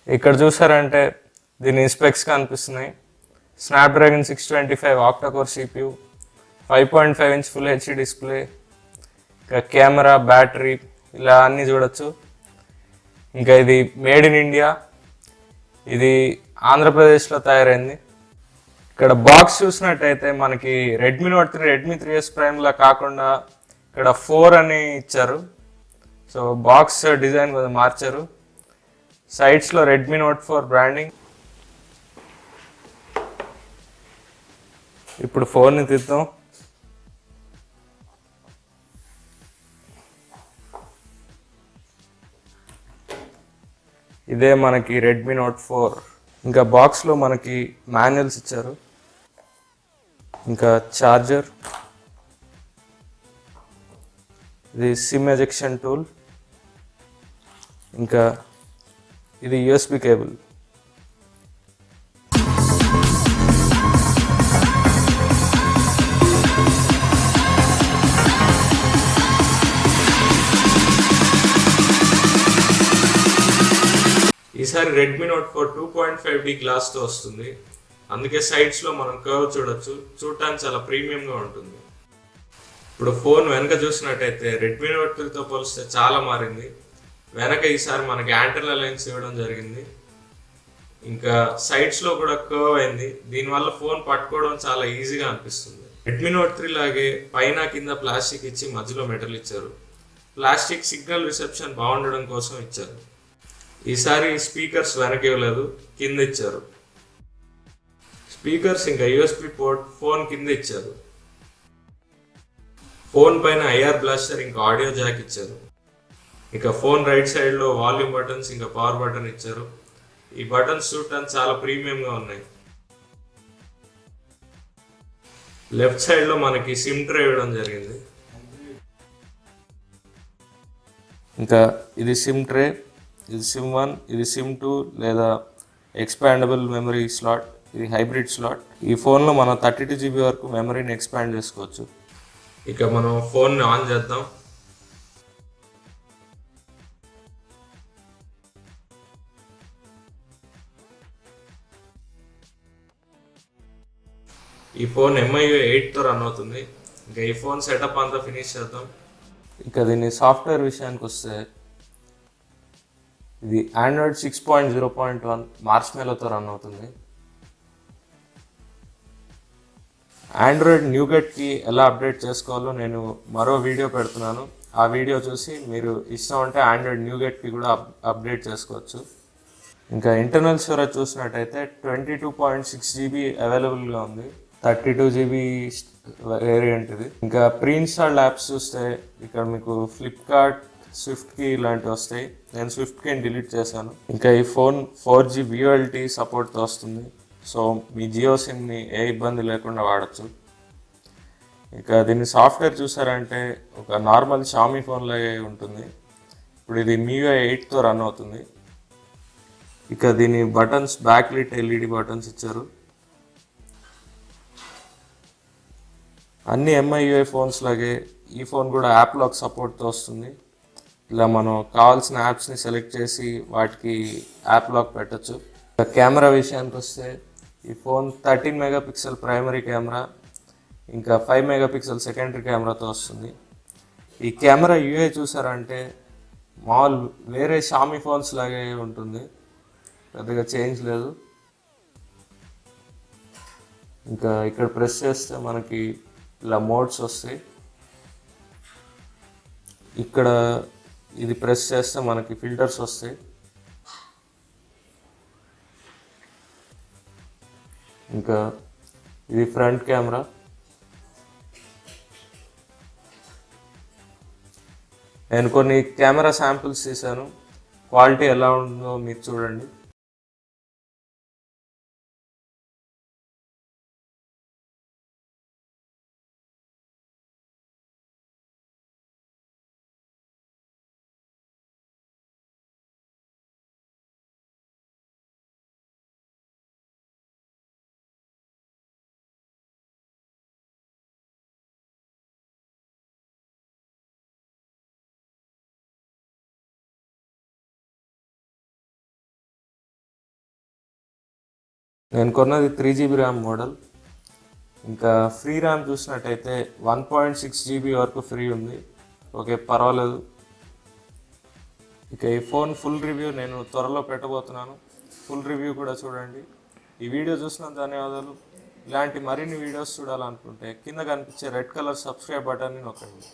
ఇక్కడ చూసారంటే దీని స్పెక్స్ కనిపిస్తున్నాయి. Snapdragon 625 octa-core CPU, 5.5 inch full HD display, ఇంకా కెమెరా, బ్యాటరీ ఇలా అన్నీ చూడొచ్చు. ఇంకా ఇది మేడ్ ఇన్ ఇండియా, ఇది ఆంధ్రప్రదేశ్లో తయారైంది. ఇక్కడ బాక్స్ చూసినట్టయితే మనకి రెడ్మీ నోట్ 3, రెడ్మీ 3S ప్రైమ్లా కాకుండా ఇక్కడ 4 అని ఇచ్చారు. సో బాక్స్ డిజైన్ కొంచెం మార్చారు. సైడ్స్లో రెడ్మీ నోట్ 4 బ్రాండింగ్. ఇప్పుడు ఫోన్ని తీద్దాం. ఇదే మనకి రెడ్మీ నోట్ 4. ఇంకా బాక్స్లో మనకి మాన్యువల్స్ ఇచ్చారు, ఇంకా చార్జర్, ఇది సిమ్ ఎజెక్షన్ టూల్, ఇంకా ఇది యూఎస్బి కేబుల్. ఈసారి రెడ్మీ నోట్ 4 2.5D గ్లాస్తో వస్తుంది. అందుకే సైడ్స్లో మనం కర్వ్ చూడొచ్చు. చూడటానికి చాలా ప్రీమియంగా ఉంటుంది. ఇప్పుడు ఫోన్ వెనక చూసినట్టయితే రెడ్మీ నోట్ 3తో పోలిస్తే చాలా మారింది. వెనక ఈసారి మనకి యాంటెన్నా లైన్స్ ఇవ్వడం జరిగింది. ఇంకా సైడ్స్లో కూడా కర్వ్ అయింది. దీనివల్ల ఫోన్ పట్టుకోవడం చాలా ఈజీగా అనిపిస్తుంది. రెడ్మీ నోట్ 3 లాగే పైన కింద ప్లాస్టిక్ ఇచ్చి మధ్యలో మెటల్ ఇచ్చారు. ప్లాస్టిక్ సిగ్నల్ రిసెప్షన్ బాగుండడం కోసం ఇచ్చారు. ఈసారి స్పీకర్స్ వెనక ఇవ్వలేదు, కింద ఇచ్చారు. స్పీకర్స్ ఇంకా యూఎస్బి పోర్ట్ ఫోన్ కింద ఇచ్చారు. ఫోన్ పైన ఐఆర్ బ్లాస్టర్ ఇంకా ఆడియో జాక్ ఇచ్చారు. ఇక ఫోన్ రైట్ సైడ్లో వాల్యూమ్ బటన్స్ ఇంకా పవర్ బటన్ ఇచ్చారు. ఈ బటన్స్ చూడటానికి చాలా ప్రీమియంగా ఉన్నాయి. లెఫ్ట్ సైడ్లో మనకి సిమ్ ట్రే ఇవ్వడం జరిగింది. ఇంకా ఇది సిమ్ ట్రే, ఇది సిమ్ 1, ఇది సిమ్ 2 లేదా ఎక్స్పాండబుల్ మెమరీ స్లాట్, ఇది హైబ్రిడ్ స్లాట్. ఈ ఫోన్లో మనం 32GB వరకు మెమరీని ఎక్స్పాండ్ చేసుకోవచ్చు. ఇక మనం ఫోన్ని ఆన్ చేద్దాం. ఈ ఫోన్ MIUI 8తో రన్ అవుతుంది. ఇంకా ఈ ఫోన్ సెటప్ అంతా ఫినిష్ చేద్దాం. ఇక దీని సాఫ్ట్వేర్ విషయానికి వస్తే ఇది ఆండ్రాయిడ్ 6.0.1 మార్ష్మెలోతో రన్ అవుతుంది. ఆండ్రాయిడ్ న్యూగెట్కి ఎలా అప్డేట్ చేసుకోవాలో నేను మరో వీడియో పెడుతున్నాను. ఆ వీడియో చూసి మీరు ఇష్టం అంటే ఆండ్రాయిడ్ న్యూగెట్కి కూడా అప్డేట్ చేసుకోవచ్చు. ఇంకా ఇంటర్నల్ స్టోరేజ్ చూసినట్టయితే 22.6GB అవైలబుల్గా ఉంది. 32GB వేరియంట్ ఇది. ఇంకా ప్రీ ఇన్స్టాల్డ్ యాప్స్ చూస్తే ఇక్కడ మీకు ఫ్లిప్కార్ట్, స్విఫ్ట్కి ఇలాంటివి వస్తాయి. నేను స్విఫ్ట్కి డిలీట్ చేశాను. ఇంకా ఈ ఫోన్ 4G VoLTE సపోర్ట్తో వస్తుంది. సో మీ జియో సిమ్ని ఏ ఇబ్బంది లేకుండా వాడచ్చు. ఇక దీని సాఫ్ట్వేర్ చూసారంటే ఒక నార్మల్ షామీ ఫోన్ లాగే ఉంటుంది. ఇప్పుడు ఇది MIUI 8తో రన్ అవుతుంది. ఇక దీని buttons backlit LED buttons ఇచ్చారు. అన్ని MIUI ఫోన్స్ లాగే ఈ ఫోన్ కూడా యాప్ లాక్ సపోర్ట్తో వస్తుంది. ఇలా మనం కావాల్సిన యాప్స్ని సెలెక్ట్ చేసి వాటికి యాప్ లాక్ పెట్టచ్చు. కెమెరా విషయానికి వస్తే ఈ ఫోన్ 13 మెగాపిక్సెల్ ప్రైమరీ కెమెరా, ఇంకా 5 మెగాపిక్సెల్ సెకండరీ కెమెరాతో వస్తుంది. ఈ కెమెరా UI చూసారంటే మామూలు వేరే షామీ ఫోన్స్ లాగే ఉంటుంది, పెద్దగా చేంజ్ లేదు. ఇంకా ఇక్కడ ప్రెస్ చేస్తే మనకి ఇలా మోడ్స్ వస్తాయి. ఇక్కడ ఇది ప్రెస్ చేస్తే మనకి ఫిల్టర్స్ వస్తాయి. ఇంకా ఇది ఫ్రంట్ కెమెరా. నేను కొన్ని కెమెరా శాంపిల్స్ తీశాను, క్వాలిటీ ఎలా ఉందో మీరు చూడండి. నేను కొన్నది 3 GB ర్యామ్ మోడల్. ఇంకా ఫ్రీ ర్యామ్ చూసినట్టయితే 1.6 GB వరకు ఫ్రీ ఉంది. ఓకే, పర్వాలేదు. ఇక ఈ ఫోన్ ఫుల్ రివ్యూ నేను త్వరలో పెట్టబోతున్నాను. ఫుల్ రివ్యూ కూడా చూడండి. ఈ వీడియో చూసినందుకు ధన్యవాదాలు. ఇలాంటి మరిన్ని వీడియోస్ చూడాలనుకుంటే కింద కనిపించే రెడ్ కలర్ సబ్స్క్రైబ్ బటన్ని నొక్కండి.